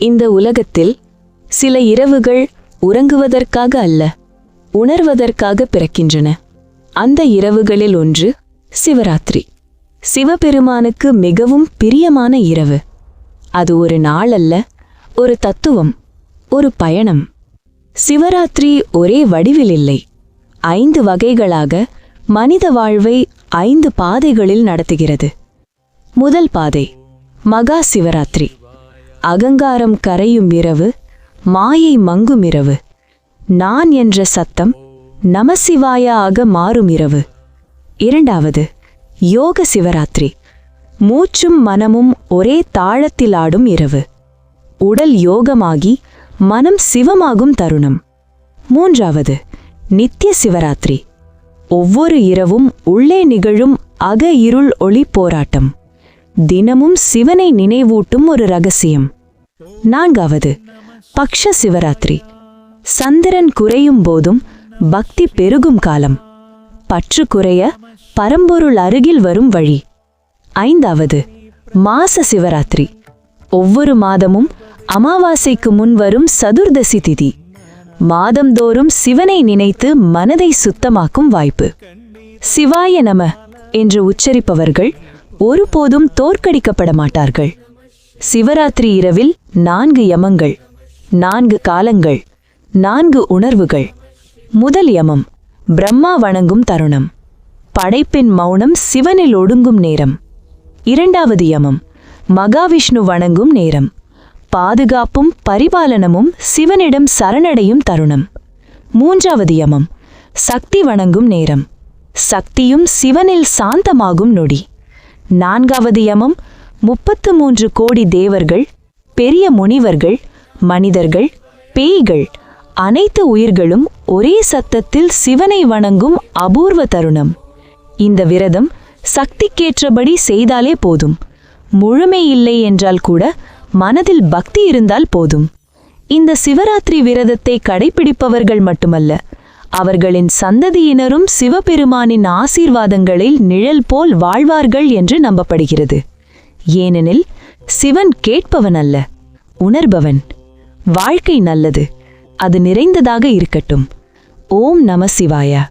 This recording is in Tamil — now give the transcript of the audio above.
இந்த உலகத்தில் சில இரவுகள் உறங்குவதற்காக அல்ல, உணர்வதற்காக பிறக்கின்றன. அந்த இரவுகளில் ஒன்று சிவராத்திரி. சிவபெருமானுக்கு மிகவும் பிரியமான இரவு. அது ஒரு நாள் அல்ல, ஒரு தத்துவம், ஒரு பயணம். சிவராத்திரி ஒரே வடிவில் இல்லை, 5 வகைகளாக மனித வாழ்வை 5 பாதைகளில் நடத்துகிறது. முதல் பாதை மகா சிவராத்திரி. அகங்காரம் கரையும் இரவு, மாயை மங்கும் இரவு, நான் என்ற சத்தம் நமசிவாய ஆக மாறும் இரவு. இரண்டாவது யோக சிவராத்திரி. மூச்சும் மனமும் ஒரே தாளத்தில் ஆடும் இரவு. உடல் யோகமாகி மனம் சிவமாகும் தருணம். மூன்றாவது நித்திய சிவராத்திரி. ஒவ்வொரு இரவும் உள்ளே நிகழும் அக இருள் ஒளி போராட்டம். தினமும் சிவனை நினைவூட்டும் ஒரு ரகசியம். நான்காவது பக்ஷ சிவராத்திரி. சந்திரன் குறையும் போதும் பக்தி பெருகும் காலம். பற்று குறைய பரம்பொருள் அருகில் வரும் வழி. ஐந்தாவது மாச சிவராத்திரி. ஒவ்வொரு மாதமும் அமாவாசைக்கு முன் வரும் சதுர்தசி திதி. மாதந்தோறும் சிவனை நினைத்து மனதை சுத்தமாக்கும் வாய்ப்பு. சிவாய நம என்று உச்சரிப்பவர்கள் ஒருபோதும் தோற்கடிக்கப்பட மாட்டார்கள். சிவராத்திரி இரவில் 4 யமங்கள், 4 காலங்கள், 4 உணர்வுகள். முதல் யமம் பிரம்மா வணங்கும் தருணம். படைப்பின் மௌனம் சிவனில் ஒடுங்கும் நேரம். இரண்டாவது யமம் மகாவிஷ்ணு வணங்கும் நேரம். பாதுகாப்பும் பரிபாலனமும் சிவனிடம் சரணடையும் தருணம். மூன்றாவது யமம் சக்தி வணங்கும் நேரம். சக்தியும் சிவனில் சாந்தமாகும் நொடி. நான்காவது யமம் 33 கோடி தேவர்கள், பெரிய முனிவர்கள், மனிதர்கள், பேய்கள், அனைத்து உயிர்களும் ஒரே சத்தத்தில் சிவனை வணங்கும் அபூர்வ தருணம். இந்த விரதம் சக்திக்கேற்றபடி செய்தாலே போதும். முழுமை இல்லை என்றால் கூட மனதில் பக்தி இருந்தால் போதும். இந்த சிவராத்திரி விரதத்தை கடைபிடிப்பவர்கள் மட்டுமல்ல, அவர்களின் சந்ததியினரும் சிவபெருமானின் ஆசீர்வாதங்களில் நிழல் போல் வாழ்வார்கள் என்று நம்பப்படுகிறது. ஏனெனில் சிவன் கேட்பவன் அல்ல, உணர்பவன். வாழ்க்கை நல்லது, அது நிறைந்ததாக இருக்கட்டும். ஓம் நம சிவாய.